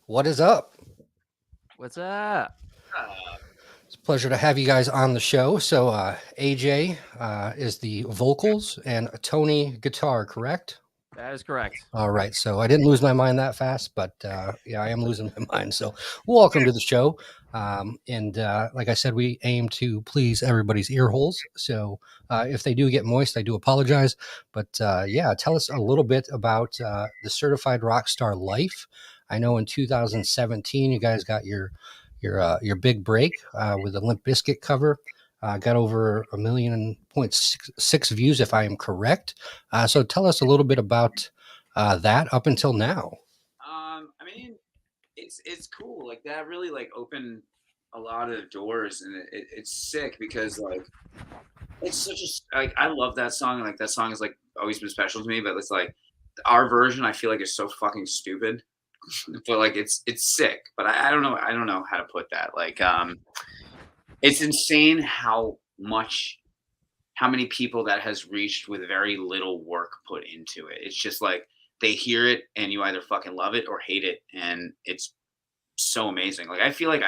What is up? What's up? It's a pleasure to have you guys on the show. So, AJ is the vocals and Tony guitar, correct? That is correct. All right. So, I didn't lose my mind that fast, but yeah, I am losing my mind. So, welcome to the show. And like I said, we aim to please everybody's ear holes. So, if they do get moist, I do apologize. But yeah, tell us a little bit about the Certified Rock Star Life. I know in 2017, you guys got your big break with the Limp Bizkit cover. Got over 1.6 million views, if I am correct. So tell us a little bit about that up until now. I mean, it's cool. Like that really like opened a lot of doors, and it's sick because like it's such like I love that song. Like that song is like always been special to me. But it's like our version, I feel like is so fucking stupid. But like it's sick. But I don't know how to put that. Like it's insane how many people that has reached with very little work put into it. It's just like they hear it and you either fucking love it or hate it, and it's so amazing. Like I feel like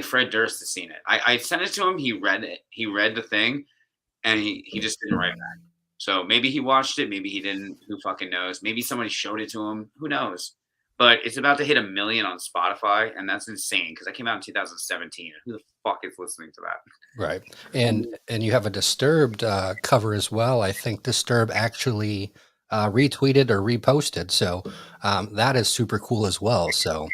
Fred Durst has seen it. I sent it to him. He read it. He read the thing, and he just didn't write back. So maybe he watched it. Maybe he didn't. Who fucking knows? Maybe somebody showed it to him. Who knows? But it's about to hit 1 million on Spotify, and that's insane because I came out in 2017. Who the fuck is listening to that? Right. And you have a Disturbed cover as well. I think Disturbed actually retweeted or reposted. So that is super cool as well. So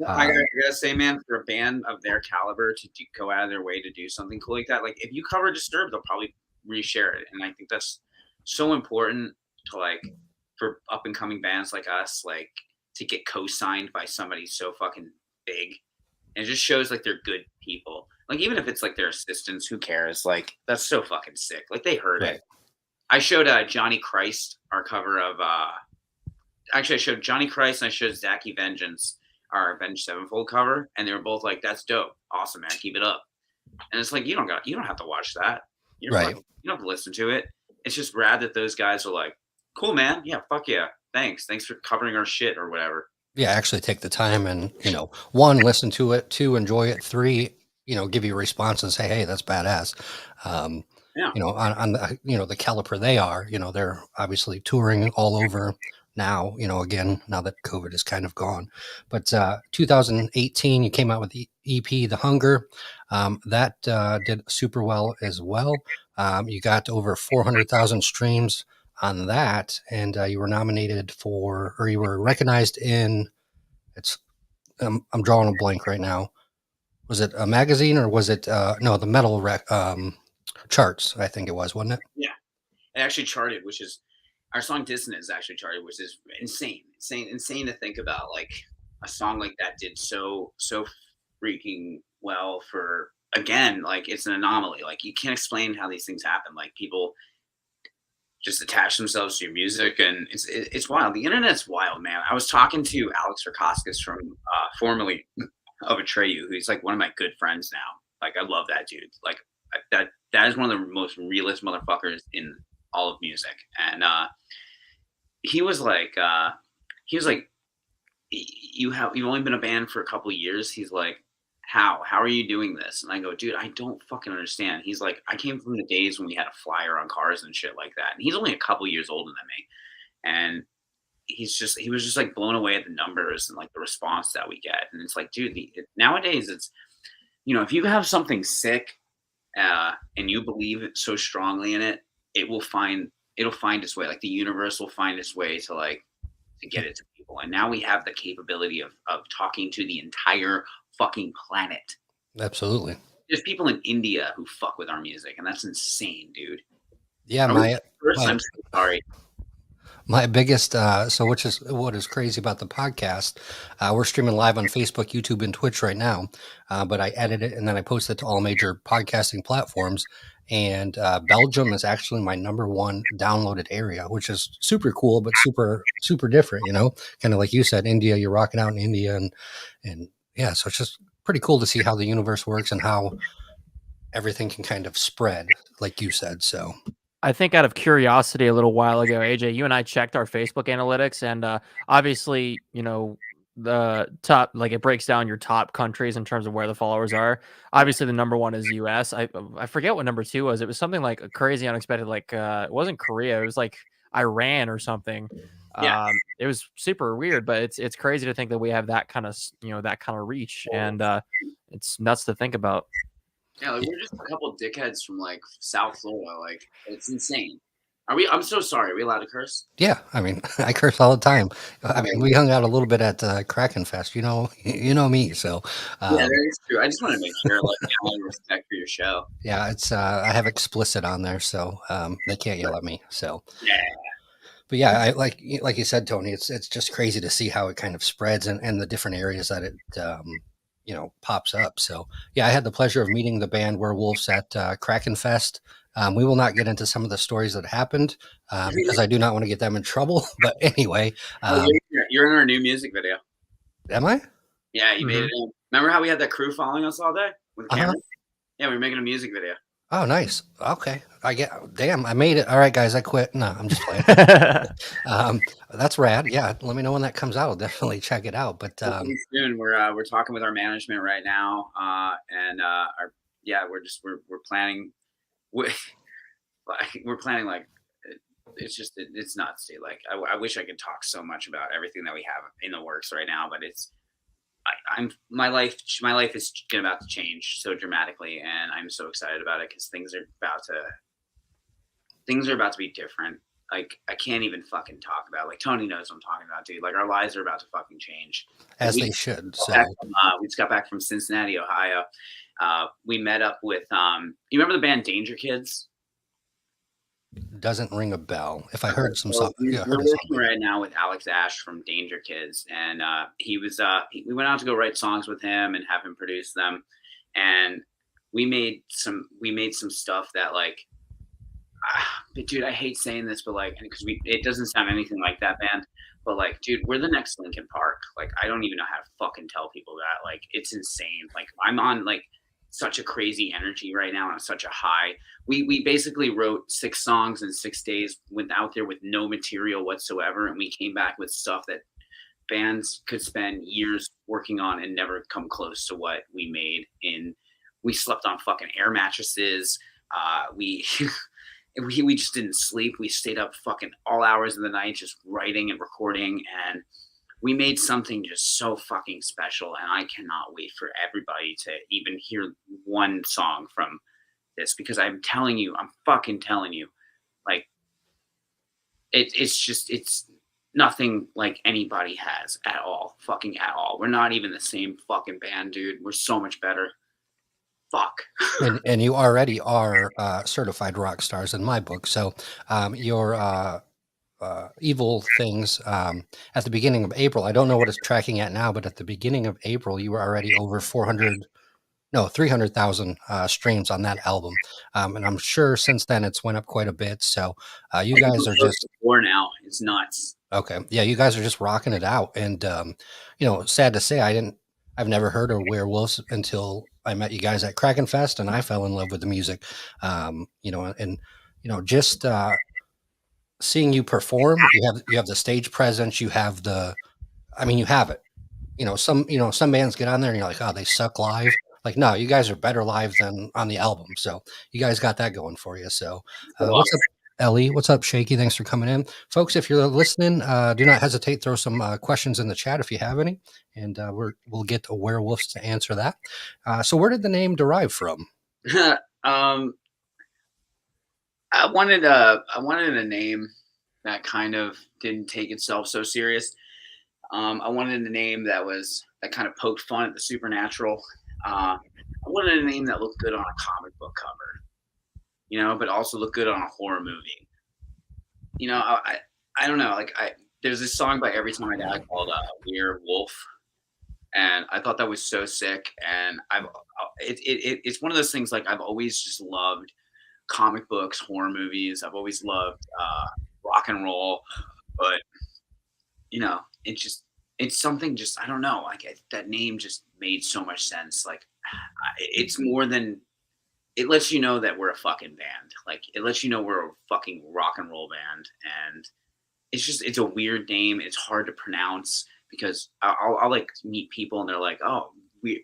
I gotta say, man, for a band of their caliber to go out of their way to do something cool like that, like if you cover Disturbed, they'll probably reshare it, and I think that's so important to like for up and coming bands like us, like to get co-signed by somebody so fucking big, and it just shows like they're good people. Like even if it's like their assistants, who cares? Like that's so fucking sick. Like they heard right. it. I showed Johnny Christ our cover of actually I showed Johnny Christ and I showed Zachy Vengeance our Avenged Sevenfold cover, and they were both like, "That's dope, awesome, man, keep it up." And it's like you don't have to watch that. Right. You don't have to listen to it. It's just rad that those guys are like, "Cool, man, yeah, fuck yeah, thanks for covering our shit or whatever." Yeah, actually take the time and, one, listen to it, two, enjoy it, three, give you a response and say, hey, that's badass. Um, Yeah, on the, the caliber they are, they're obviously touring all over now, again, now that COVID is kind of gone. But 2018, you came out with the EP, The Hunger. That did super well as well. You got over 400,000 streams on that, and you were nominated for, or you were recognized in. It's I'm drawing a blank right now. Was it a magazine or was it no the metal charts? I think it was, wasn't it? yeah, it actually charted, which is our song "Dissonance" actually charted, which is insane to think about. Like a song like that did so freaking well for again, like it's an anomaly. Like you can't explain how these things happen. Like people just attach themselves to your music, and it's wild. The internet's wild, man. I was talking to Alex Rakoskis from formerly of Atreyu, who's like one of my good friends now. Like I love that dude. Like that is one of the most realist motherfuckers in all of music. And he was like he was like you've only been a band for a couple of years. He's like, how are you doing this? And I go, dude, I don't fucking understand. He's like, I came from the days when we had a flyer on cars and shit like that. And he's only a couple years older than me, and he was just like blown away at the numbers and like the response that we get. And it's like, dude, nowadays it's, if you have something sick and you believe it so strongly in it, it'll find its way. Like the universe will find its way to like to get it to people. And now we have the capability of talking to the entire fucking planet. Absolutely. There's people in India who fuck with our music, and that's insane, dude. Yeah, First, my I'm so sorry. my biggest so which is what is crazy about the podcast. We're streaming live on Facebook, YouTube, and Twitch right now. But I edit it and then I post it to all major podcasting platforms. And Belgium is actually my number one downloaded area, which is super cool, but super different. Kind of like you said, India. You're rocking out in India, and yeah, so it's just pretty cool to see how the universe works and how everything can kind of spread, like you said. So I think out of curiosity a little while ago, AJ, you and I checked our Facebook analytics, and obviously, the top, like it breaks down your top countries in terms of where the followers are. Obviously, the number one is US. I forget what number two was. It was something like a crazy, unexpected. Like it wasn't Korea. It was like Iran or something. Yeah. It was super weird, but it's crazy to think that we have that kind of that kind of reach, and it's nuts to think about. Yeah, like we're just a couple of dickheads from like South Florida. Like it's insane. Are we? I'm so sorry. Are we allowed to curse? Yeah, I mean, I curse all the time. I Okay. mean, we hung out a little bit at Kraken Fest. You know me. So, Yeah, um, that is true. I just want to make sure, like, I have respect for your show. yeah, it's I have explicit on there, so they can't yell at me. So, Yeah. but yeah, I like you said, Tony. It's just crazy to see how it kind of spreads and the different areas that it pops up. So yeah, I had the pleasure of meeting the band Werewolves at Kraken Fest. We will not get into some of the stories that happened because I do not want to get them in trouble. But anyway, Oh, you're in our new music video. am I? Yeah, you made it in. Remember how we had that crew following us all day with Uh-huh. cameras? Yeah, we were making a music video. Oh, nice. Okay, damn, I made it. All right, guys, I quit. No, I'm just playing. That's rad. Yeah, let me know when that comes out. I'll definitely check it out. But Soon, we're talking with our management right now, and we're planning. We're planning like it's nuts, dude. Like I wish I could talk so much about everything that we have in the works right now, but I'm my life is about to change so dramatically, and I'm so excited about it because things are about to be different. Like I can't even fucking talk about. Like Tony knows what I'm talking about, dude. Like our lives are about to fucking change. as We they should. So we just got back from Cincinnati, Ohio. We met up with you remember the band Danger Kids? doesn't ring a bell. If I heard some song, We're yeah, heard of working something. right now with Alex Ash from Danger Kids, and we went out to go write songs with him and have him produce them, and we made some stuff that like, dude, I hate saying this, but like, because it doesn't sound anything like that band, but like, dude, we're the next Linkin Park. Like, I don't even know how to fucking tell people that. Like, it's insane. Like, I'm on like such a crazy energy right now, and such a high. We basically wrote 6 songs in 6 days, went out there with no material whatsoever, and we came back with stuff that bands could spend years working on and never come close to what we made. We slept on fucking air mattresses. We we just didn't sleep. We stayed up fucking all hours of the night just writing and recording, and we made something just so fucking special. And I cannot wait for everybody to even hear one song from this, because I'm fucking telling you, like it's nothing like anybody has at all, fucking at all. We're not even the same fucking band, dude. We're so much better. Fuck. And you already are certified rock stars in my book. So your evil things at the beginning of April. I don't know what it's tracking at now, but at the beginning of April, you were already over 300,000 streams on that album. And I'm sure since then it's went up quite a bit. So you guys are just War now. It's nuts. okay. Yeah, you guys are just rocking it out. And sad to say, I've never heard of Werewolves until I met you guys at Kraken Fest, and I fell in love with the music. Just seeing you perform, you have the stage presence, you have you have it. Some bands get on there and you're like, oh, they suck live. Like, no, you guys are better live than on the album. So you guys got that going for you. So what's up, Ellie? What's up, Shaky? Thanks for coming in. Folks, if you're listening, do not hesitate. Throw some questions in the chat if you have any, and we'll get the Werewolves to answer that. So where did the name derive from? I wanted a name that kind of didn't take itself so serious. I wanted a name that kind of poked fun at the supernatural. I wanted a name that looked good on a comic book cover, but also looked good on a horror movie. I don't know. Like there's this song by Every Time I Die called "We're Wolf," and I thought that was so sick. And it's one of those things. Like I've always just loved comic books, horror movies. I've always loved rock and roll, but it's something just, I don't know, like that name just made so much sense. Like it's more than, it lets you know that we're a fucking band. Like it lets you know we're a fucking rock and roll band. And it's a weird name. It's hard to pronounce because I'll like meet people and they're like, oh,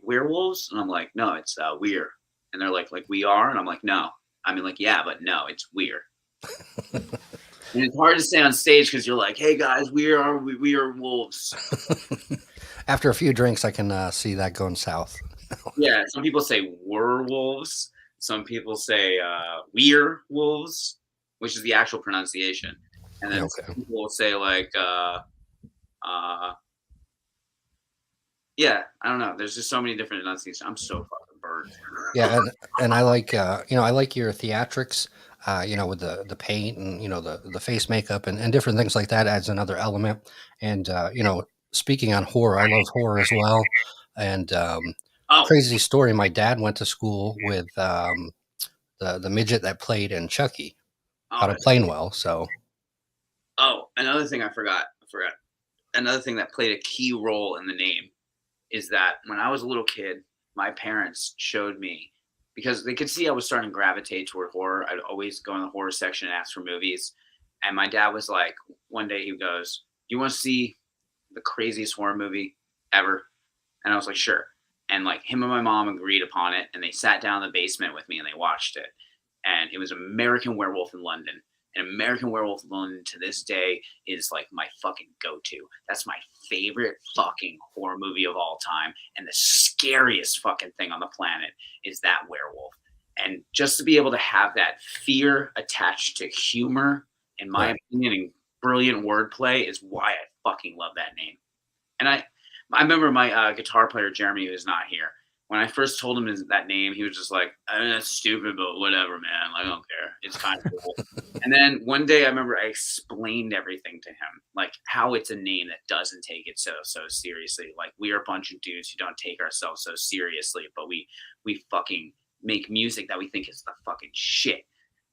werewolves, and I'm like, no, it's we're, and they're like we are, and I'm like, no, I mean like yeah, but no, it's we're. And it's hard to say on stage because you're like, hey guys, we are wolves. After a few drinks, I can see that going south. Yeah, some people say werewolves. Some people say we're wolves, which is the actual pronunciation. And then some Okay. people will say like, yeah, I don't know. There's just so many different pronunciations. I'm so fucking burned. Yeah, and I like I like your theatrics, with the paint and the face makeup and different things like that adds another element. And speaking on horror, I love horror as well. And Oh, crazy story, my dad went to school with the midget that played in Chucky oh, out of Plainwell. So another thing I forgot. Another thing that played a key role in the name is that when I was a little kid, my parents showed me, because they could see I was starting to gravitate toward horror. I'd always go in the horror section and ask for movies. And my dad was like, one day he goes, "You want to see the craziest horror movie ever?" And I was like, "Sure." And like him and my mom agreed upon it, and they sat down in the basement with me and they watched it. And it was American Werewolf in London. And American Werewolf in London to this day is like my fucking go-to. That's my favorite fucking horror movie of all time. And the scariest fucking thing on the planet is that werewolf. And just to be able to have that fear attached to humor, in my right. opinion, and brilliant wordplay is why I fucking love that name. And I remember my guitar player Jeremy, who's not here. When I first told him that name, he was just like, I mean, "That's stupid, but whatever, man. Like, I don't care. It's kind of cool." And then one day, I remember I explained everything to him, like how it's a name that doesn't take it so seriously. Like we are a bunch of dudes who don't take ourselves so seriously, but we fucking make music that we think is the fucking shit.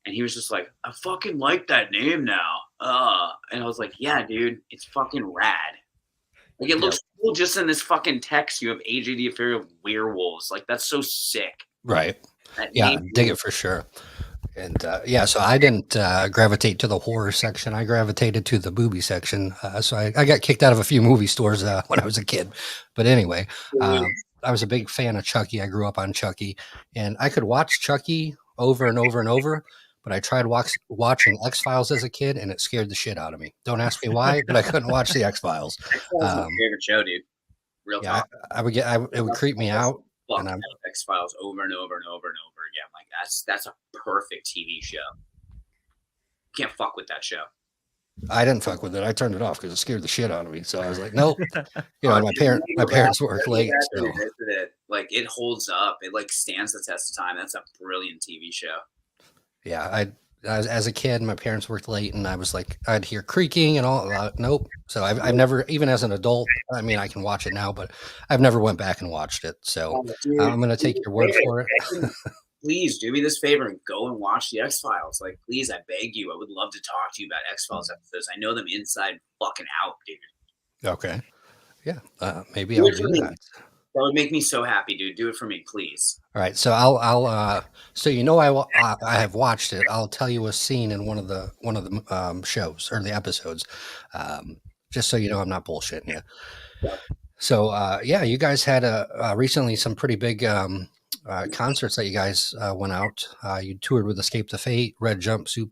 And he was just like, I fucking like that name now. And I was like, yeah, dude, it's fucking rad. Like it Yep. looks cool just in this fucking text. You have AJ the Affair of Werewolves. Like that's so sick. Right. That Yeah, name. dig it for sure. And so I didn't gravitate to the horror section. I gravitated to the booby section. So I got kicked out of a few movie stores when I was a kid. But anyway, I was a big fan of Chucky. I grew up on Chucky, and I could watch Chucky over and over and over. But I tried watching X-Files as a kid, and it scared the shit out of me. Don't ask me why, but I couldn't watch the X-Files. X-Files is my favorite show, dude. Real Yeah, talk. it would creep me out. Fuck And I'm X-Files over and over and over and over again. Like that's a perfect TV show. Can't fuck with that show. I didn't fuck with it. I turned it off because it scared the shit out of me. So I was like, nope. My Dude, parents work late. So. it. Like it holds up. It like stands the test of time. That's a brilliant TV show. Yeah, as a kid, my parents worked late, and I was like, I'd hear creaking and all. Nope. So I've never, even as an adult. I mean, I can watch it now, but I've never went back and watched it. So Dude, I'm gonna take your word for it. Please do me this favor and go and watch the X-Files. Like, please, I beg you. I would love to talk to you about X-Files episodes. I know them inside fucking out, dude. Okay. Yeah. Maybe I'll do that. That would make me so happy, dude. Do it for me, please. All right. So so I have watched it. I'll tell you a scene in one of the shows or the episodes, just so you know I'm not bullshitting you. Yeah. So you guys had recently some pretty big concerts that you guys went out. You toured with Escape the Fate, Red Jumpsuit.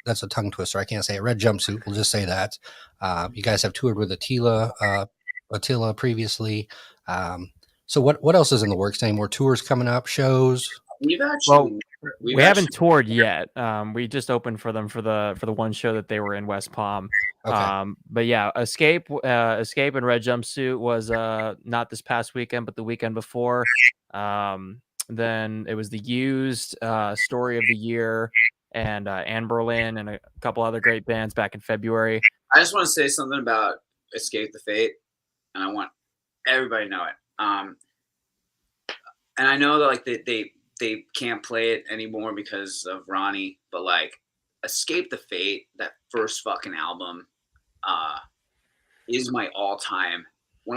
That's a tongue twister. I can't say it. Red Jumpsuit. We'll just say that. You guys have toured with Attila previously. So what else is in the works? Any more tours coming up? Shows? We've actually. We haven't toured yet. We just opened for them for the one show that they were in West Palm. Okay. But yeah, Escape and Red Jumpsuit was not this past weekend, but the weekend before. Then it was the Used, Story of the Year, and Anne Berlin, and a couple other great bands back in February. I just want to say something about Escape the Fate, and I want everybody to know it. And I know that like they can't play it anymore because of Ronnie, but like Escape the Fate, that first fucking album, is one of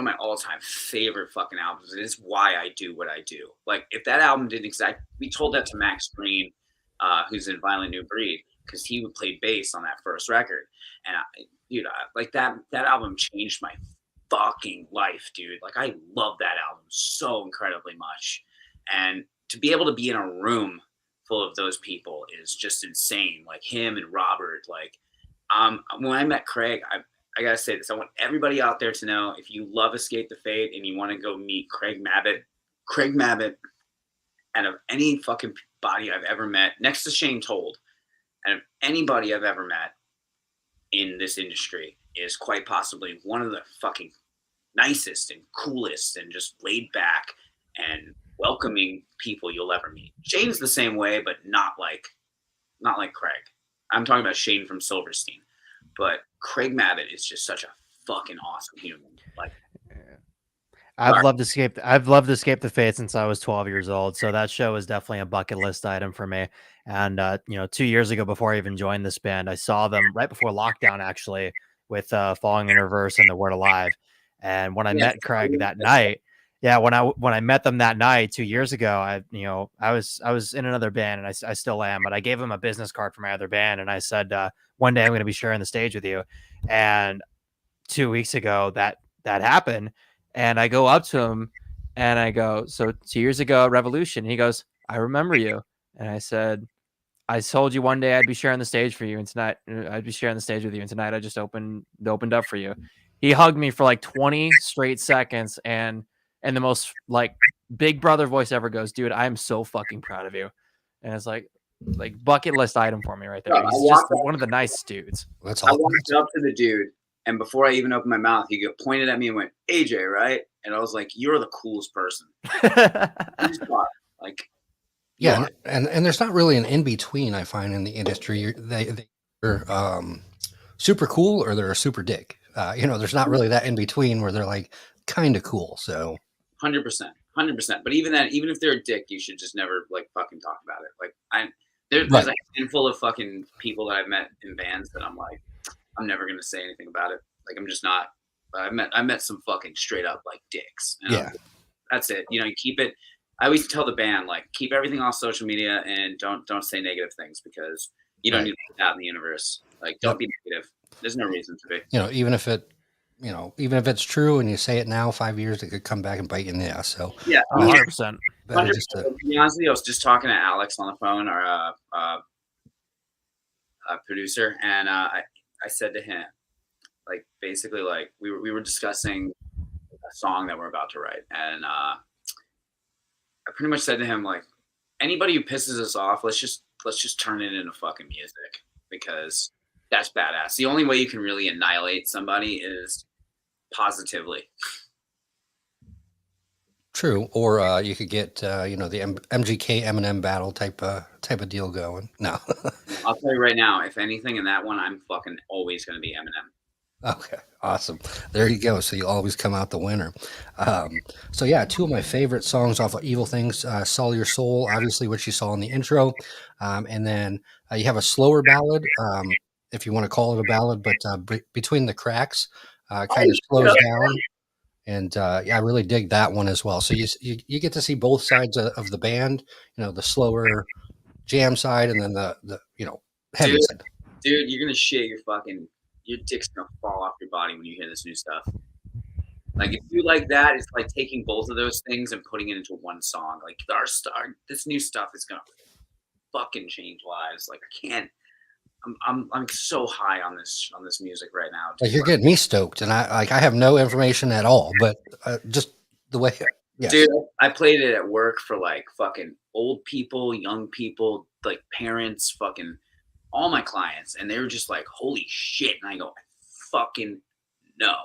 my all-time favorite fucking albums. It is why I do what I do. Like if that album didn't exist, we told that to Max Green, who's in Violent New Breed, because he would play bass on that first record. And like that album changed my fucking life, dude. Like I love that album so incredibly much. And to be able to be in a room full of those people is just insane. Like him and Robert, like when I met Craig, I gotta say this. I want everybody out there to know if you love Escape the Fate and you want to go meet Craig Mabbitt, and of any fucking body I've ever met, next to Shane Told, and of anybody I've ever met in this industry, is quite possibly one of the fucking nicest and coolest and just laid back and welcoming people you'll ever meet. Shane's the same way, but not like Craig. I'm talking about Shane from Silverstein, but Craig Mabbitt is just such a fucking awesome human. Like, I've loved Escape the Fate since I was 12 years old. So that show is definitely a bucket list item for me. And 2 years ago, before I even joined this band, I saw them right before lockdown, actually, with Falling in Reverse and The Word Alive. And when I met Craig that night, when I met them that night 2 years ago, I was in another band, and I still am, but I gave him a business card for my other band, and I said, one day I'm going to be sharing the stage with you. And 2 weeks ago, that happened. And I go up to him and I go, so 2 years ago at Revolution, he goes, I remember you. And I said, I told you one day I'd be sharing the stage for you, and tonight I'd be sharing the stage with you, and tonight I just opened up for you. He hugged me for like 20 straight seconds, and the most like big brother voice ever goes, dude, I am so fucking proud of you. And it's like bucket list item for me right there. He's just one of the nice dudes. That's I all. walked up to the dude, and before I even opened my mouth, he pointed at me and went, AJ, right? And I was like, you're the coolest person. Like, yeah, and there's not really an in between. I find in the industry, they're super cool or they're a super dick. There's not really that in between where they're like kind of cool. So 100%, 100%. But even if they're a dick, you should just never like fucking talk about it. Like there's Right. like a handful of fucking people that I've met in bands that I'm like, I'm never gonna say anything about it. Like I'm just not. I met some fucking straight up like dicks. Yeah. That's it. You keep it. I always tell the band, like, keep everything off social media and don't say negative things, because you don't need to put that in the universe. Like, don't be negative. There's no reason to be. Even if it's true and you say it now, 5 years, it could come back and bite you in the ass. So yeah, 100%. 100%. To be honest with you, I was just talking to Alex on the phone, our producer, and I said to him, like, basically, like, we were discussing a song that we're about to write, and I pretty much said to him, like, anybody who pisses us off, let's just turn it into fucking music, because that's badass. The only way you can really annihilate somebody is positively. True. Or you could get the MGK Eminem battle type of deal going. No. I'll tell you right now, if anything in that one, I'm fucking always going to be Eminem. Okay, awesome. There you go. So you always come out the winner. So yeah, two of my favorite songs off of Evil Things, Sell Your Soul, obviously, which you saw in the intro. And then you have a slower ballad, if you want to call it a ballad, but Between the Cracks kind of slows down. And I really dig that one as well. So you get to see both sides of the band, the slower jam side and then the heavy side. Dude, you're going to shit your dick's gonna fall off your body when you hear this new stuff. Like, if you like that, it's like taking both of those things and putting it into one song. Like, this new stuff is gonna fucking change lives. Like, I can't. I'm so high on this music right now. Like, you're getting me stoked, and I have no information at all, but just the way. Yes. Dude, I played it at work for like fucking old people, young people, like parents, fucking all my clients, and they were just like, holy shit. And I go, fucking no.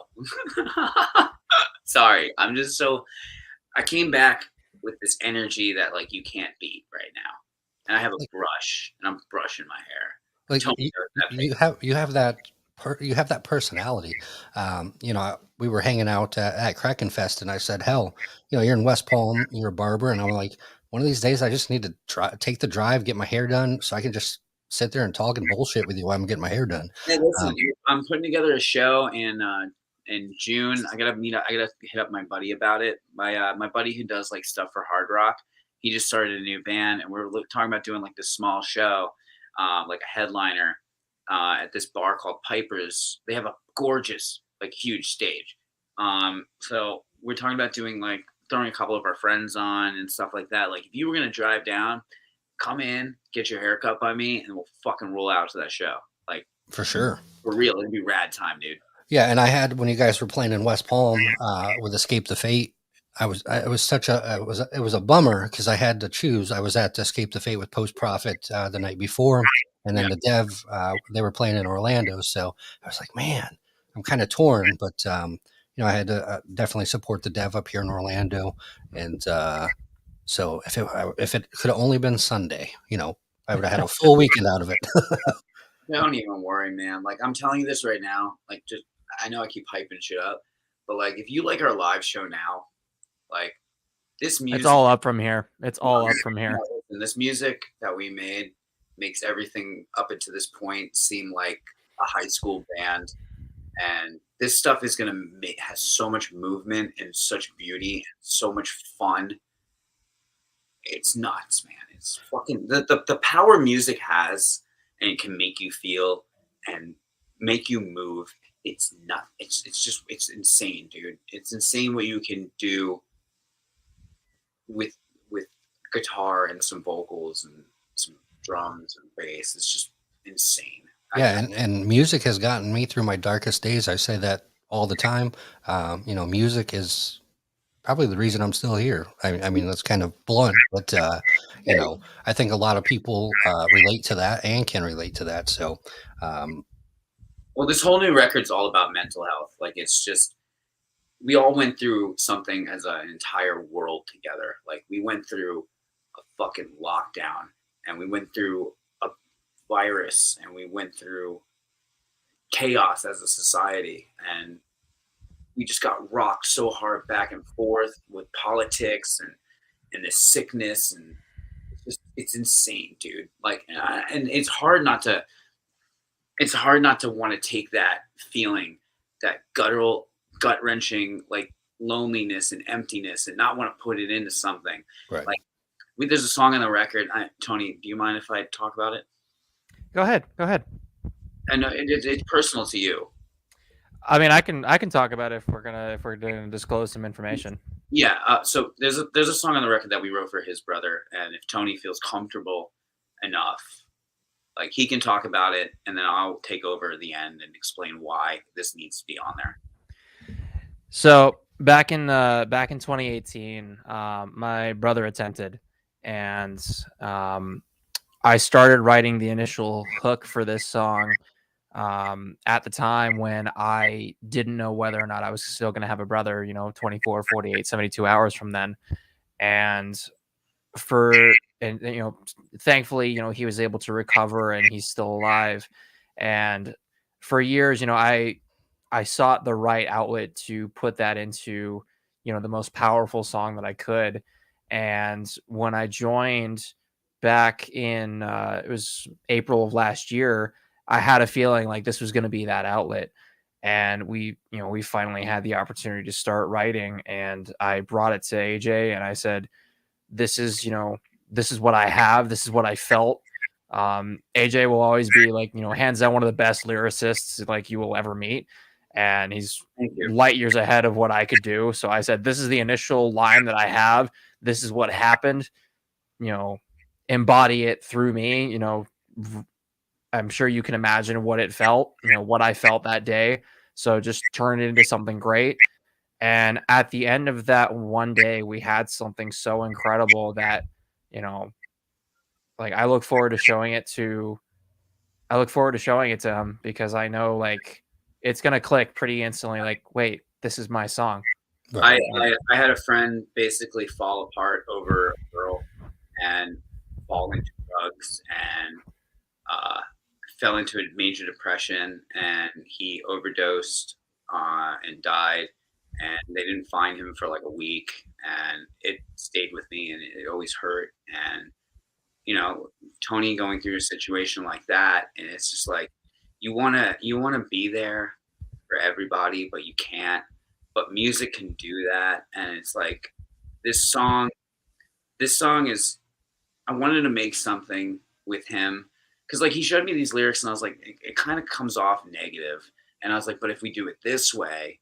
Sorry. I came back with this energy that like you can't beat right now. And I have a brush and I'm brushing my hair. Like, you have that personality. We were hanging out at Kraken Fest, and I said, hell, you're in West Palm, you're a barber. And I'm like, one of these days I just need to take the drive, get my hair done so I can just sit there and talk and bullshit with you while I'm getting my hair done. Hey, listen, I'm putting together a show in June. I gotta hit up my buddy about it. My buddy who does like stuff for hard rock, he just started a new band, and we're talking about doing like this small show, like a headliner, at this bar called Piper's. They have a gorgeous, like, huge stage. So we're talking about doing like throwing a couple of our friends on and stuff like that. Like if you were gonna drive down, come in, get your hair cut by me, and we'll fucking roll out to that show. Like For sure. for real, it'd be rad time, dude. Yeah, and I had when you guys were playing in West Palm with Escape the Fate. It was such a it was a bummer because I had to choose. I was at Escape the Fate with Post Profit the night before, and then Yeah. the Dev they were playing in Orlando. So I was like, man, I'm kind of torn, but I had to definitely support the Dev up here in Orlando, and so if it could have only been Sunday, I would have had a full weekend out of it. Don't even worry, man. Like I'm telling you this right now. Like just I know I keep hyping shit up, but like if you like our live show now, like this It's music, all up from here. It's all up from here. and this music that we made makes everything up until this point seem like a high school band. And this stuff is gonna make has so much movement and such beauty, and so much fun. It's nuts, man. It's fucking the power music has, and it can make you feel and make you move. It's not. It's insane, dude. It's insane what you can do with with guitar and some vocals and some drums and bass. It's just insane. Yeah, and music has gotten me through my darkest days. I say that all the time. Music is probably the reason I'm still here. I mean, that's kind of blunt, but I think a lot of people relate to that and can relate to that. So, um, Well, this whole new record's all about mental health. Like it's just we all went through something as an entire world together. Like we went through a fucking lockdown, and we went through a virus, and we went through chaos as a society, and we just got rocked so hard back and forth with politics and this sickness, and it's insane, dude. Like, and it's hard not to want to take that feeling, that guttural, gut wrenching, like loneliness and emptiness, and not want to put it into something. right. Like, there's a song on the record. Tony, do you mind if I talk about it? Go ahead. Go ahead. I know it's personal to you. I mean, I can talk about it if we're gonna disclose some information. Yeah. So there's a song on the record that we wrote for his brother, and if Tony feels comfortable enough, like he can talk about it, and then I'll take over at the end and explain why this needs to be on there. So back in 2018, my brother attempted, and I started writing the initial hook for this song at the time when I didn't know whether or not I was still going to have a brother, 24, 48, 72 hours from then. And thankfully, he was able to recover and he's still alive. And for years, I sought the right outlet to put that into, the most powerful song that I could. And when I joined back in, it was April of last year, I had a feeling like this was going to be that outlet. And we finally had the opportunity to start writing, and I brought it to AJ and I said, this is what I have. This is what I felt. AJ will always be like, hands down one of the best lyricists like you will ever meet. And he's light years ahead of what I could do. So I said, this is the initial line that I have. This is what happened, embody it through me. I'm sure you can imagine what it felt, what I felt that day. So just turn it into something great. And at the end of that one day, we had something so incredible that, like I look forward to showing it to him because I know like it's going to click pretty instantly. Like, wait, this is my song. I had a friend basically fall apart over a girl and fall into drugs and fell into a major depression, and he overdosed and died, and they didn't find him for like a week, and it stayed with me and it always hurt. And Tony going through a situation like that, and it's just like you want to be there for everybody, but you can't. But music can do that, and it's like this song is, I wanted to make something with him because like he showed me these lyrics and I was like, it kind of comes off negative, and I was like, but if we do it this way,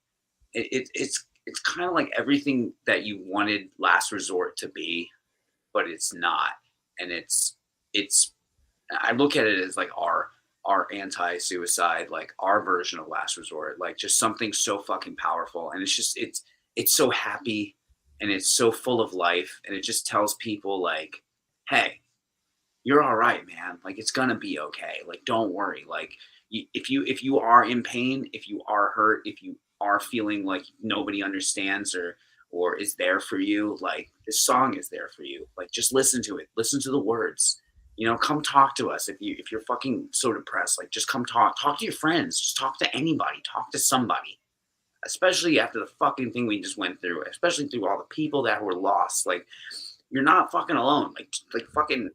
it's kind of like everything that you wanted Last Resort to be, but it's not. And it's I look at it as like our anti-suicide, like our version of Last Resort, like just something so fucking powerful. And it's so happy and it's so full of life, and it just tells people like, hey, you're all right, man. Like it's gonna be okay. Like don't worry. Like if you are in pain, if you are hurt, if you are feeling like nobody understands or is there for you, like this song is there for you. Like just listen to it. Listen to the words. Come talk to us if you're fucking so depressed. Like just come talk. Talk to your friends. Just talk to anybody. Talk to somebody. Especially after the fucking thing we just went through. Especially through all the people that were lost. Like you're not fucking alone. Like fucking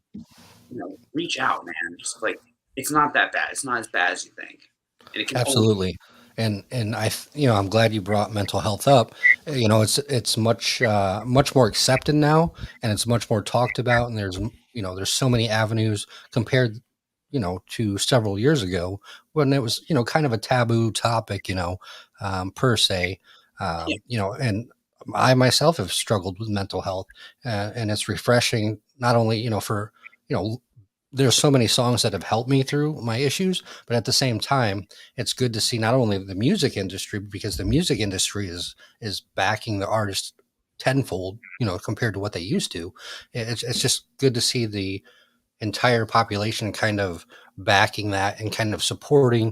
reach out, man. Just like it's not that bad. It's not as bad as you think, and it can only. Absolutely. And I'm glad you brought mental health up. It's much more accepted now, and it's much more talked about. And there's so many avenues compared, to several years ago when it was, kind of a taboo topic, per se. Yeah, And I myself have struggled with mental health, and it's refreshing not only, for, you know, there's so many songs that have helped me through my issues, but at the same time, it's good to see not only the music industry, because the music industry is backing the artist tenfold, compared to what they used to. It's just good to see the entire population kind of backing that and kind of supporting,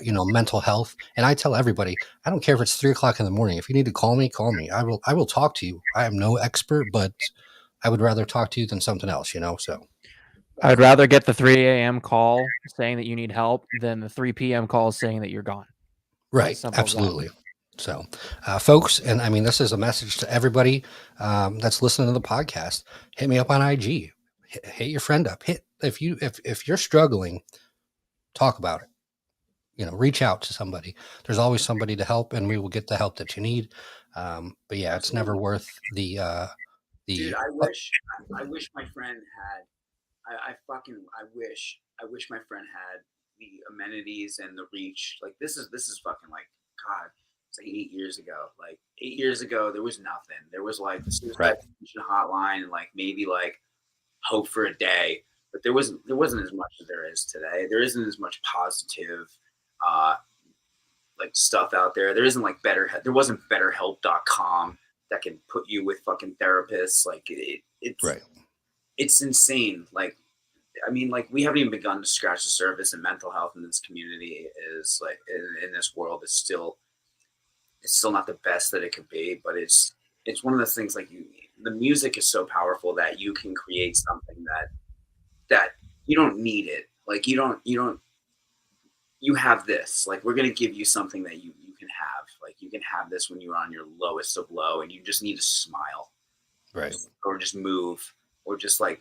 mental health. And I tell everybody, I don't care if it's 3 o'clock in the morning. If you need to call me, call me. I will talk to you. I am no expert, but I would rather talk to you than something else, so. I'd rather get the 3 a.m. call saying that you need help than the 3 p.m. call saying that you're gone. It's as Right. simple as that. Absolutely. So, folks, and I mean, this is a message to everybody that's listening to the podcast. Hit me up on IG. Hit your friend up. If you're struggling, talk about it. Reach out to somebody. There's always somebody to help, and we will get the help that you need. But yeah, it's never absolutely, worth the dude. the. I wish my friend had. I wish my friend had the amenities and the reach. Like this is fucking like God. It's like 8 years ago. Like 8 years ago, there was nothing. There was like the suicide Right. prevention hotline and like maybe like hope for a day, but there wasn't as much as there is today. There isn't as much positive uh like stuff out there. There isn't like there wasn't betterhelp.com that can put you with fucking therapists. Like Right. it's insane. Like I mean, like we haven't even begun to scratch the surface, and mental health in this community is like in this world is still not the best that it could be, but it's one of those things like the music is so powerful that you can create something that you don't need it. Like you have this. Like we're gonna give you something that you can have. Like you can have this when you're on your lowest of low, and you just need to smile, Right. or just move, or just like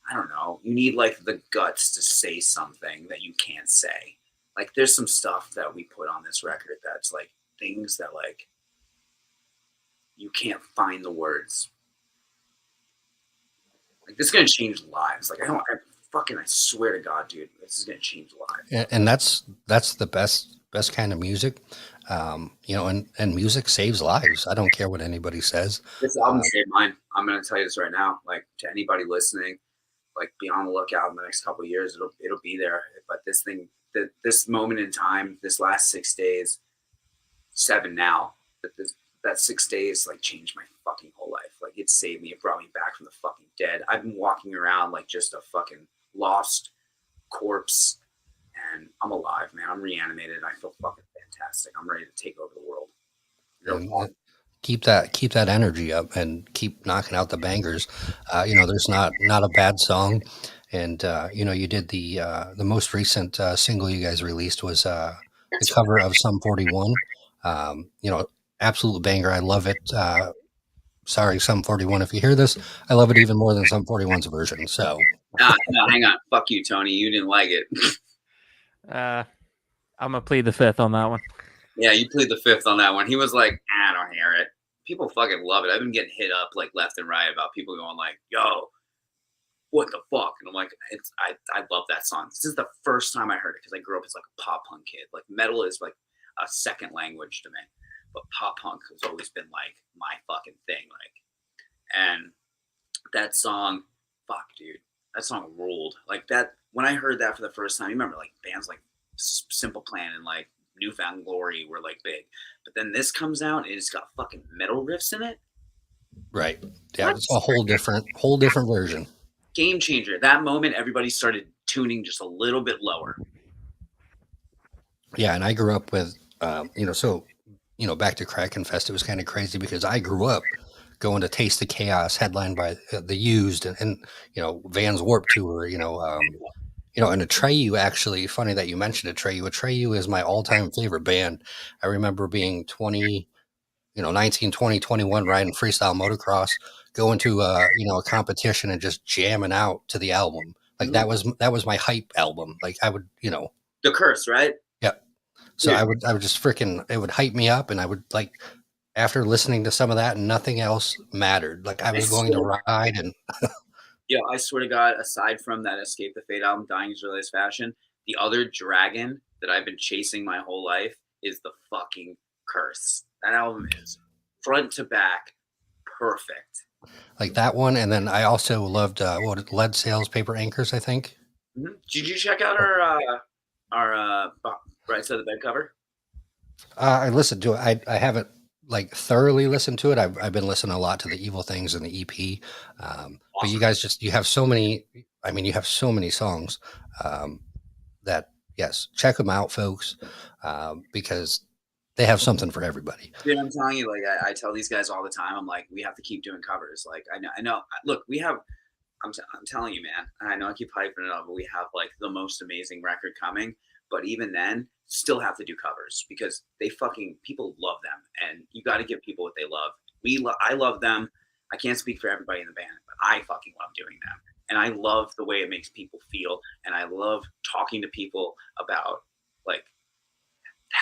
I don't know. You need like the guts to say something that you can't say. Like there's some stuff that we put on this record that's like things that like you can't find the words. Like this is gonna change lives. Like I swear to God, dude, this is gonna change lives. And that's the best kind of music. And music saves lives. I don't care what anybody says. This album saved mine. I'm gonna tell you this right now. Like to anybody listening, like be on the lookout in the next couple of years. It'll be there. But this moment in time, this last 6 days, 7 now, that 6 days like changed my fucking whole life. Like it saved me. It brought me back from the fucking dead. I've been walking around like just a fucking lost corpse, and I'm alive, man. I'm reanimated. I feel fucking fantastic. I'm ready to take over the world. And keep that energy up and keep knocking out the bangers. There's not a bad song. And you did the most recent single you guys released was the cover of Sum 41. Absolute banger. I love it. Sorry, Sum 41, if you hear this, I love it even more than Sum 41's version. So No, hang on. Fuck you, Tony. You didn't like it. I'm gonna plead the fifth on that one. Yeah, you played the fifth on that one. He was like, I don't hear it. People fucking love it. I've been getting hit up like left and right about people going like, yo, what the fuck? And I'm like, I love that song. This is the first time I heard it because I grew up as like a pop punk kid. Like metal is like a second language to me. but pop punk has always been like my fucking thing. Like, and that song, fuck, dude, that song ruled. Like that when I heard that for the first time. You remember like bands like Simple Plan and like Newfound Glory were like big, but then this comes out and it's got fucking metal riffs in it. Right. Yeah, What? it's a whole different version. Game changer. That moment, everybody started tuning just a little bit lower. Yeah, and I grew up with, so, back to Kraken Fest, it was kind of crazy because I grew up going to Taste the Chaos, headlined by the Used and Vans Warp Tour, and Atreyu, actually, funny that you mentioned Atreyu. Atreyu is my all-time favorite band. I remember being 20, 19, 20, 21, riding freestyle motocross, going to, a competition and just jamming out to the album. Like that was my hype album. Like I would, The Curse, right? yeah. So I would just freaking, it would hype me up, and I would like, after listening to some of that, nothing else mattered. Like I was going to ride and. Yeah, I swear to God, aside from that Escape the Fate album, Dying is Realized Fashion, the other dragon that I've been chasing my whole life is the fucking Curse. That album is front to back perfect. Like that one, and then I also loved Lead Sails, Paper Anchors, I think. Mm-hmm. Did you check out our Right Side of the Bed cover? I listened to it. I haven't like thoroughly listened to it. I've been listening a lot to the Evil Things and the EP. Awesome. But you guys you have so many. I mean, you have so many songs that yes, check them out, folks, because they have something for everybody. Dude, I'm telling you, like I tell these guys all the time. I'm like, we have to keep doing covers. Like I know. Look, we have. I'm telling you, man. I know I keep hyping it up, but we have like the most amazing record coming. But even then, still have to do covers because people love them, and you got to give people what they love. I love them. I can't speak for everybody in the band, but I fucking love doing them, and I love the way it makes people feel, and I love talking to people about like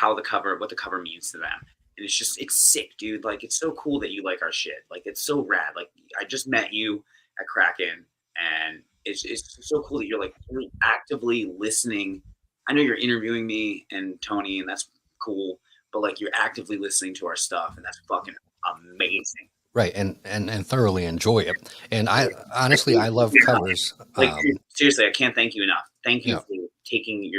what the cover means to them. And it's sick, dude. Like, it's so cool that you like our shit. Like, it's so rad. Like, I just met you at Kraken, and it's so cool that you're like really actively listening. I know you're interviewing me and Tony, and that's cool, but like you're actively listening to our stuff, and that's fucking amazing. Right, and thoroughly enjoy it. And I honestly, I love covers. Like seriously, I can't thank you enough. Thank you for taking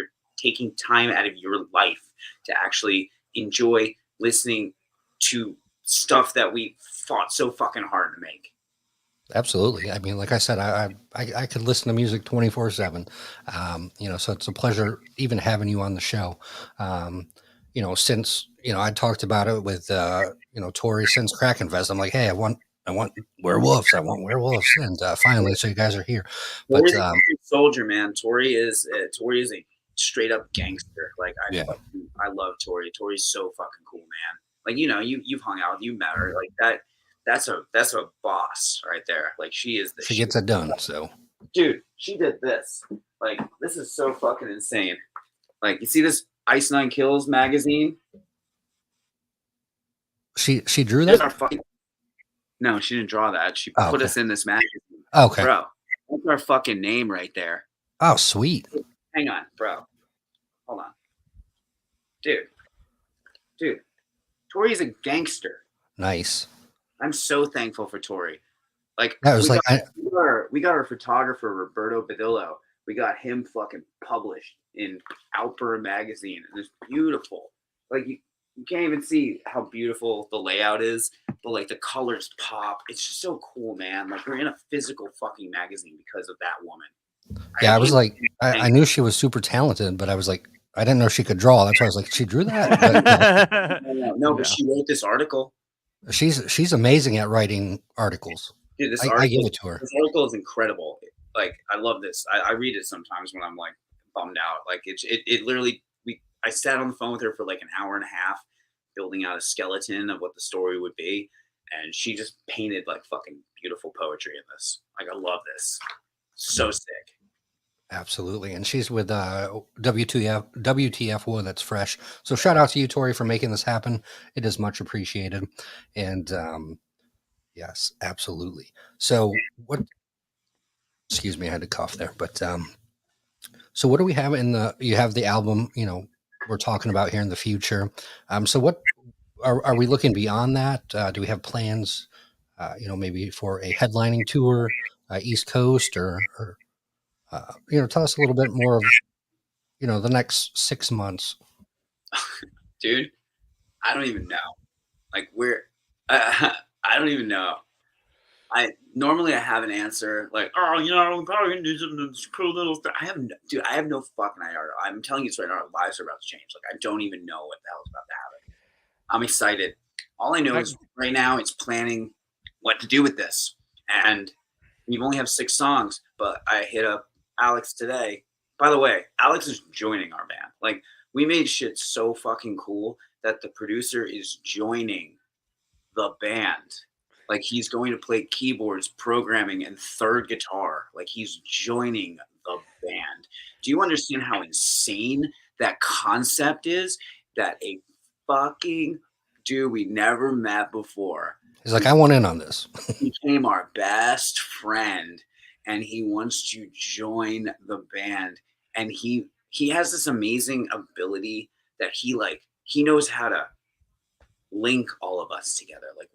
time out of your life to actually enjoy listening to stuff that we fought so fucking hard to make. Absolutely. I mean, like I said, I could listen to music 24/7. So it's a pleasure even having you on the show. Since I talked about it with Tori since Kraken Fest. I'm like, hey, I want werewolves. I want werewolves, and finally, so you guys are here. But Tori's a soldier, man. Tori is a straight up gangster. Like I love Tori. Tori's so fucking cool, man. Like you've hung out, you met her, like that. That's a boss right there. Like she gets it done. So, dude, she did this. Like this is so fucking insane. Like you see this Ice Nine Kills magazine. She drew that. No, she didn't draw that. She put us in this magazine. Okay, bro, that's our fucking name right there. Oh, sweet. Hang on, bro. Hold on, dude. Tori's a gangster. Nice. I'm so thankful for Tori. Like that was we got our photographer Roberto Badillo. We got him fucking published in Outper magazine, and it's beautiful. Like you can't even see how beautiful the layout is, but like the colors pop. It's just so cool, man. Like we're in a physical fucking magazine because of that woman. Yeah, I was like, I knew she was super talented, but I was like, I didn't know she could draw. That's why I was like, she drew that. But she wrote this article. She's amazing at writing articles. Dude, I give it to her. This article is incredible. Like I love this. I read it sometimes when I'm like bummed out. Like it literally. I sat on the phone with her for like an hour and a half, building out a skeleton of what the story would be, and she just painted like fucking beautiful poetry in this. Like I love this. So sick. Absolutely. And she's with WTF Wood That's Fresh. So shout out to you, Tori, for making this happen. It is much appreciated. And yes, absolutely. So excuse me, I had to cough there. But so what do we have you have the album, we're talking about here in the future. So what are we looking beyond that? Do we have plans, maybe for a headlining tour, East Coast, or tell us a little bit more of, the next 6 months. Dude, I don't even know. Like we're, I don't even know. I normally I have an answer like, oh, I'm probably gonna do something cool little stuff. Dude, I have no fucking idea. I'm telling you this right now. Our lives are about to change. Like I don't even know what the hell is about to happen. I'm excited. All I know I, is right now it's planning what to do with this, and we only have 6 songs. But I hit up Alex today. By the way, Alex is joining our band. Like we made shit so fucking cool that the producer is joining the band. Like he's going to play keyboards, programming, and third guitar. Like he's joining the band. Do you understand how insane that concept is? That a fucking dude we never met before He's like, I want in on this. became our best friend, and he wants to join the band. And he has this amazing ability that he knows how to link all of us together. Like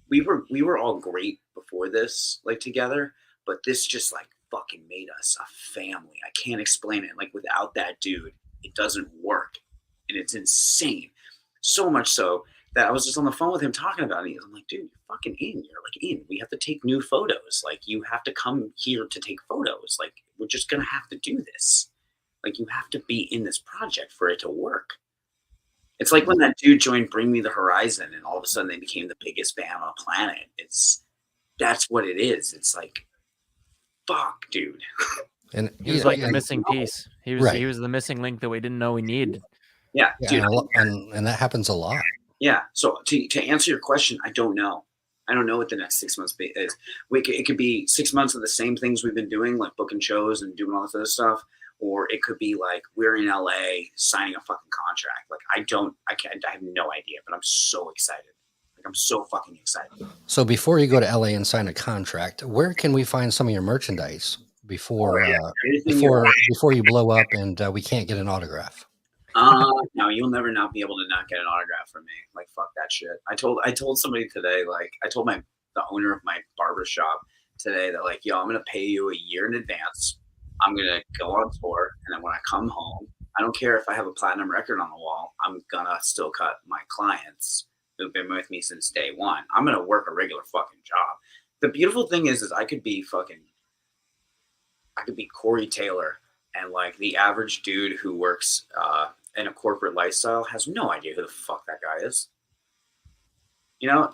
we were all great before this, like together, but this just like fucking made us a family. I can't explain it. Like without that dude, it doesn't work, and it's insane. So much so that I was just on the phone with him talking about it. I'm like, dude, you're fucking in. You're like in. We have to take new photos. Like you have to come here to take photos. Like we're just gonna have to do this. Like you have to be in this project for it to work. It's like when that dude joined Bring Me the Horizon, and all of a sudden they became the biggest band on the planet. That's what it is. It's like, fuck, dude. And he was like the missing piece. He was the missing link that we didn't know we needed. Yeah, dude. And that happens a lot. Yeah. So to answer your question, I don't know. I don't know what the next 6 months is. It could be 6 months of the same things we've been doing, like booking shows and doing all this other stuff, or it could be like we're in LA signing a fucking contract. Like I have no idea, but I'm so excited. Like I'm so fucking excited. So before you go to LA and sign a contract, where can we find some of your merchandise before before you blow up and we can't get an autograph? No, you'll never not be able to not get an autograph from me. Like fuck that shit. I told somebody today, like I told the owner of my barber shop today that like, yo, I'm gonna pay you a year in advance. I'm gonna go on tour, and then when I come home, I don't care if I have a platinum record on the wall. I'm gonna still cut my clients who've been with me since day one. I'm gonna work a regular fucking job. The beautiful thing is I could be Corey Taylor, and like the average dude who works in a corporate lifestyle has no idea who the fuck that guy is.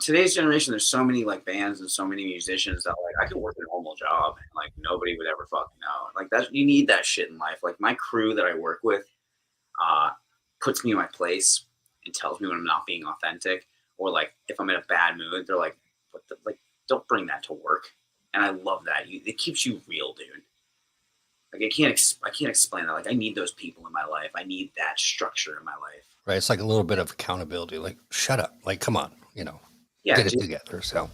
Today's generation, there's so many like bands and so many musicians that like I could work a normal job and like nobody would ever fucking know. Like that, you need that shit in life. Like my crew that I work with uh, puts me in my place and tells me when I'm not being authentic, or like if I'm in a bad mood, they're like, "What the like? Don't bring that to work." And I love that. It keeps you real, dude. Like I can't explain that. Like I need those people in my life. I need that structure in my life. Right. It's like a little bit of accountability. Like, shut up. Like, come on. Yeah, get it together. So,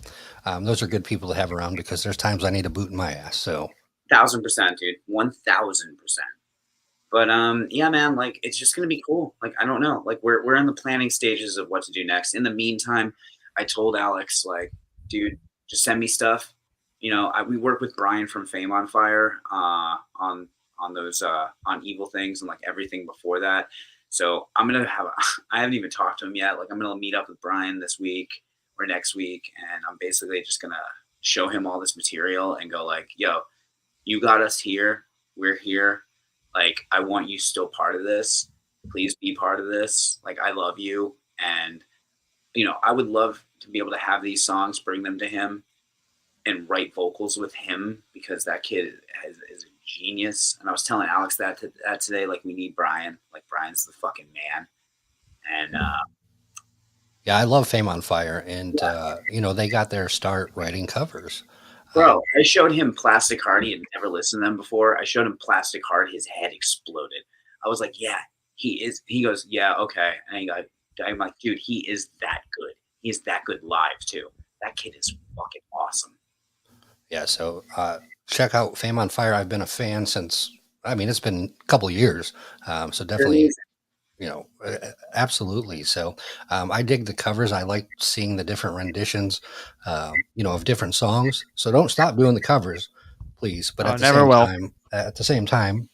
those are good people to have around because there's times I need a boot in my ass. So, 1000%, dude. 1000%. But yeah, man. Like it's just gonna be cool. Like I don't know. Like we're in the planning stages of what to do next. In the meantime, I told Alex like, dude, just send me stuff. We work with Brian from Fame on Fire on those on Evil Things and like everything before that. So I'm gonna I haven't even talked to him yet. Like I'm gonna meet up with Brian this week or next week, and I'm basically just gonna show him all this material and go like, yo, you got us here. We're here. Like I want you still part of this. Please be part of this. Like I love you, and I would love to be able to have these songs, bring them to him, and write vocals with him because that kid is a genius. And I was telling Alex that today. Like we need Brian. Like Brian's the fucking man. And yeah, I love Fame on Fire, and they got their start writing covers. Bro, I showed him Plastic Heart. He had never listened to them before. I showed him Plastic Heart. His head exploded. I was like, yeah, he is. He goes, yeah, okay. And I'm like, dude, he is that good. He is that good live too. That kid is fucking awesome. Yeah, so check out Fame on Fire. I've been a fan since, it's been a couple years. So definitely Absolutely. So I dig the covers. I like seeing the different renditions, of different songs. So don't stop doing the covers, please. But Oh, never will. at the same time,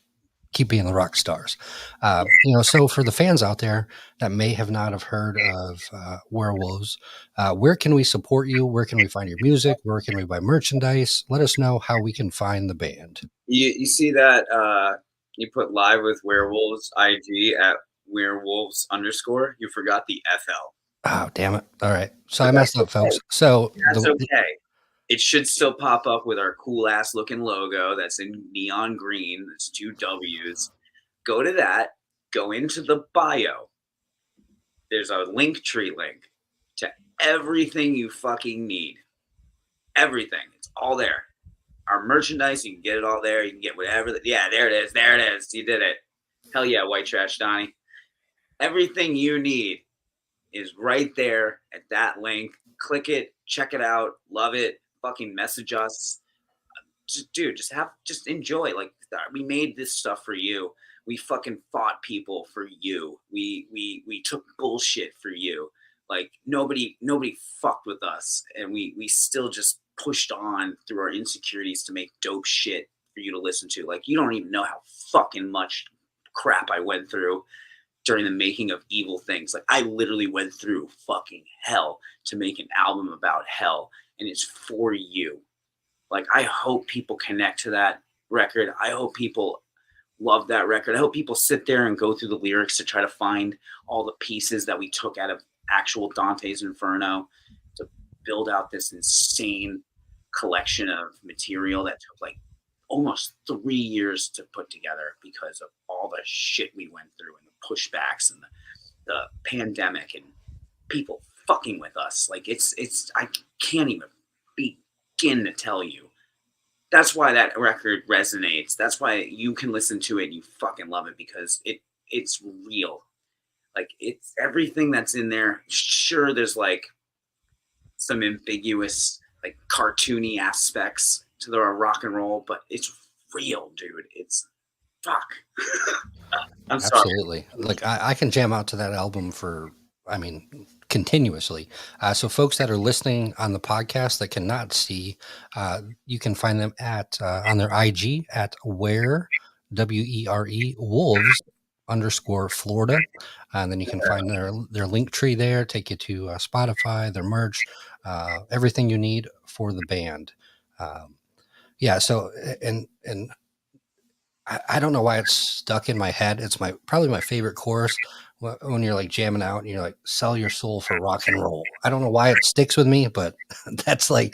keep being the rock stars. So for the fans out there that may have not have heard of Werewolves, where can we support you? Where can we find your music? Where can we buy merchandise? Let us know how we can find the band. You see that you put live with Werewolves IG at werewolves underscore. You forgot the FL. Oh, damn it. All right. So But I messed up, okay. folks. So That's okay. It should still pop up with our cool ass looking logo that's in neon green. That's 2 W's. Go to that. Go into the bio. There's a link tree link to everything you fucking need. Everything. It's all there. Our merchandise, you can get it all there. You can get whatever. Yeah, there it is. There it is. You did it. Hell yeah, White Trash Donnie. Everything you need is right there at that link. Click it, check it out, love it. Fucking message us. Just enjoy. Like, we made this stuff for you. We fucking fought people for you. We took bullshit for you. Like, nobody fucked with us, and we still just pushed on through our insecurities to make dope shit for you to listen to. Like, you don't even know how fucking much crap I went through during the making of Evil Things. Like, I literally went through fucking hell to make an album about hell, and it's for you. Like, I hope people connect to that record. I hope people love that record. I hope people sit there and go through the lyrics to try to find all the pieces that we took out of actual Dante's Inferno to build out this insane collection of material that took like almost 3 years to put together because of all the shit we went through and the pushbacks and the pandemic and people fucking with us. Like, it's I can't even begin to tell you. That's why that record resonates. That's why you can listen to it and you fucking love it, because it's real. Like, it's everything that's in there. Sure, there's like some ambiguous, like cartoony aspects to the rock and roll, but it's real, dude. It's fuck. I'm sorry. Absolutely. Like I can jam out to that album continuously. So folks that are listening on the podcast that cannot see, you can find them at on their IG at WERE wolves underscore Florida. And then you can find their link tree there, take you to Spotify, their merch, everything you need for the band. So, and I don't know why it's stuck in my head. It's probably my favorite chorus when you're like jamming out and you're like, sell your soul for rock and roll. I don't know why it sticks with me, but that's like,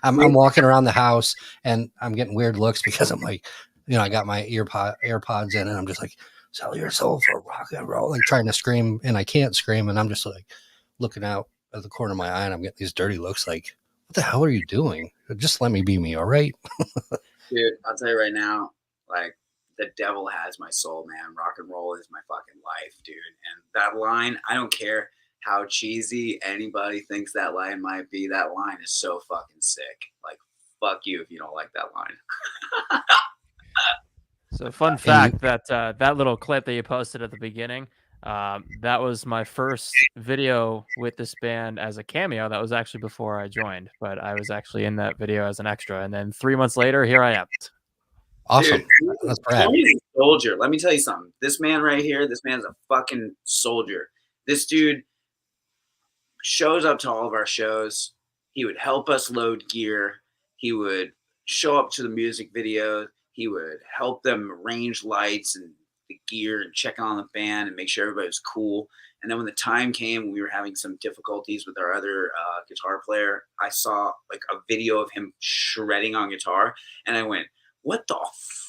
I'm walking around the house and I'm getting weird looks because I'm like, I got my AirPods in and I'm just like, sell your soul for rock and roll, like trying to scream and I can't scream. And I'm just like looking out of the corner of my eye and I'm getting these dirty looks like, what the hell are you doing? Just let me be me. All right. Dude, I'll tell you right now, like, the devil has my soul, man. Rock and roll is my fucking life, dude. And that line, I don't care how cheesy anybody thinks that line might be. That line is so fucking sick. Like, fuck you if you don't like that line. So fun fact that that little clip that you posted at the beginning, that was my first video with this band as a cameo. That was actually before I joined, but I was actually in that video as an extra. And then 3 months later, here I am. Awesome. Dude, that's Brad. Tony's a soldier. Let me tell you something. This man right here, this man's a fucking soldier. This dude shows up to all of our shows. He would help us load gear. He would show up to the music video. He would help them arrange lights and the gear and check on the band and make sure everybody was cool. And then when the time came, we were having some difficulties with our other guitar player. I saw like a video of him shredding on guitar, and I went, what the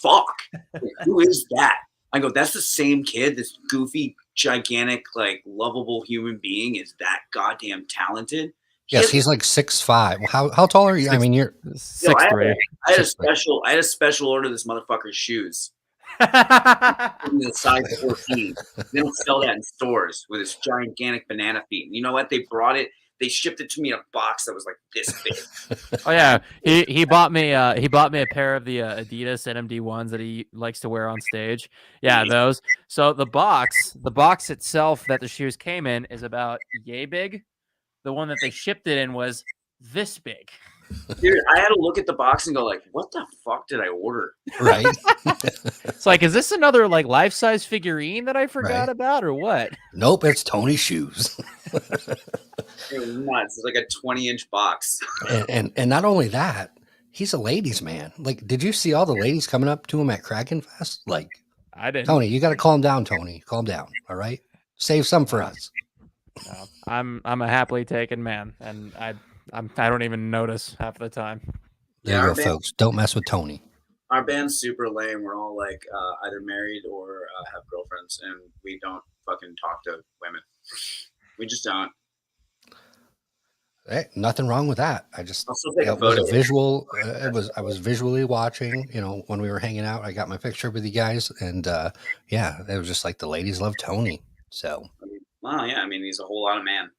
fuck? Like, who is that? I go, that's the same kid, this goofy, gigantic, like lovable human being is that goddamn talented. Yes, he's like 6'5". Well, how tall are you? I mean, you're 6'3". I had a special order this motherfucker's shoes. The size 14. They don't sell that in stores with his gigantic banana feet. And you know what? They brought it they shipped it to me in a box that was like this big. Oh yeah, he bought me a pair of the Adidas NMD ones that he likes to wear on stage. Yeah, those. So the box itself that the shoes came in is about yay big. The one that they shipped it in was this big. Dude, I had to look at the box and go like, what the fuck did I order? Right. It's like, is this another like life-size figurine that I forgot about or what? Nope, it's Tony's shoes. It was nuts. It's like a 20-inch box. and not only that, he's a ladies' man. Like, did you see all the ladies coming up to him at Kraken Fest? Like, I didn't. Tony, you got to calm down, Tony. Calm down. All right. Save some for us. No, I'm a happily taken man, and I don't even notice half the time. There you go, folks. Don't mess with Tony. Our band's super lame. We're all like either married or have girlfriends, and we don't fucking talk to women. We just don't. Hey, nothing wrong with that. I just it was a visual. I was visually watching. You know, when we were hanging out, I got my picture with you guys, and yeah, it was just like the ladies love Tony. So, well, yeah, I mean, he's a whole lot of man.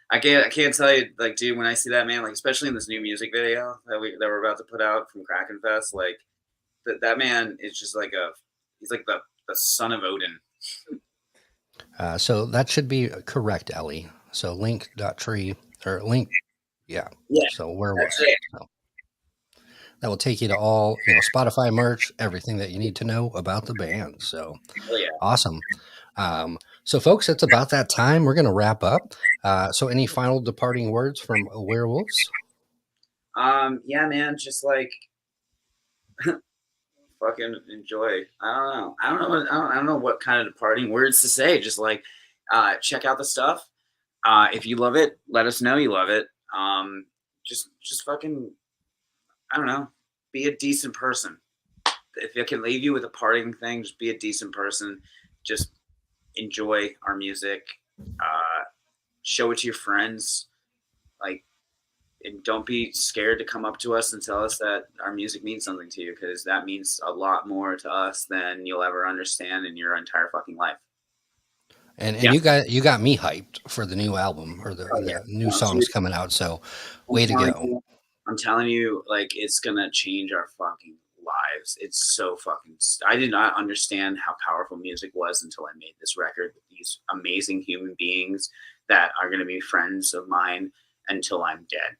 I can't tell you, like, dude, when I see that man, like, especially in this new music video that we're about to put out from Kraken Fest, like, that man is just like he's like the son of Odin. So that should be correct, Ellie. So link.tree or link, yeah. So where was it? So that will take you to all, you know, Spotify merch, everything that you need to know about the band. So awesome. So folks, it's about that time. We're going to wrap up. So any final departing words from Werewolves? Yeah, man, just like fucking enjoy. I don't know what kind of departing words to say. Just like check out the stuff. If you love it, let us know you love it. Just fucking, I don't know, be a decent person. If it can leave you with a parting thing, just be a decent person. Just enjoy our music. Show it to your friends. Like, and don't be scared to come up to us and tell us that our music means something to you, because that means a lot more to us than you'll ever understand in your entire fucking life. And you got me hyped for the new album or the new songs coming out. So way to go. I'm telling you, like, it's gonna change our fucking lives. It's so fucking. I did not understand how powerful music was until I made this record with these amazing human beings that are gonna be friends of mine until I'm dead.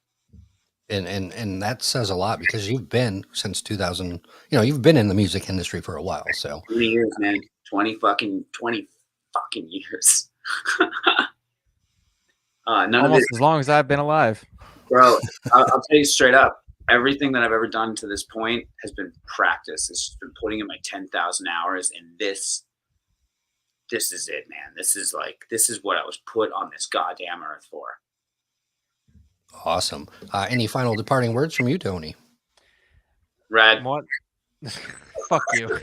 And that says a lot, because you've been since 2000. You know, you've been in the music industry for a while. So 20 years, man. 20 fucking years. Almost as long as I've been alive. Bro, I'll tell you straight up. Everything that I've ever done to this point has been practice. It's just been putting in my 10,000 hours, and this is it, man. This is what I was put on this goddamn earth for. Awesome. Any final departing words from you, Tony? Red. What? Fuck you.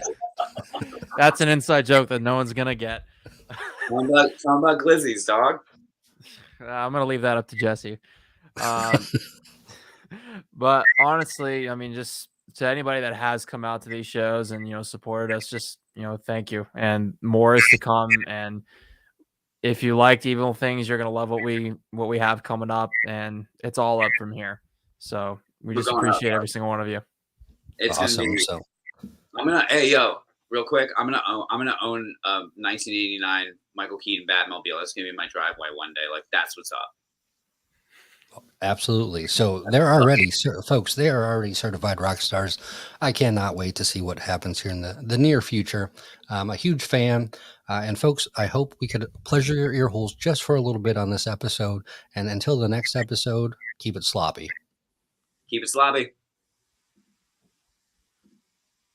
That's an inside joke that no one's gonna get. Talking about glizzies, dog. I'm gonna leave that up to Jesse. But honestly, I mean, just to anybody that has come out to these shows and, you know, supported us, just, you know, thank you. And more is to come. And if you liked Evil Things, you're gonna love what we have coming up, and it's all up from here. So we just appreciate every single one of you. It's awesome. So I'm gonna, hey yo, real quick, I'm gonna own a 1989 Michael Keaton Batmobile. It's gonna be my driveway one day. Like, that's what's up. Absolutely. So they're already, folks, they are already certified rock stars. I cannot wait to see what happens here in the near future. I'm a huge fan. And folks, I hope we could pleasure your ear holes just for a little bit on this episode. And until the next episode, keep it sloppy. Keep it sloppy.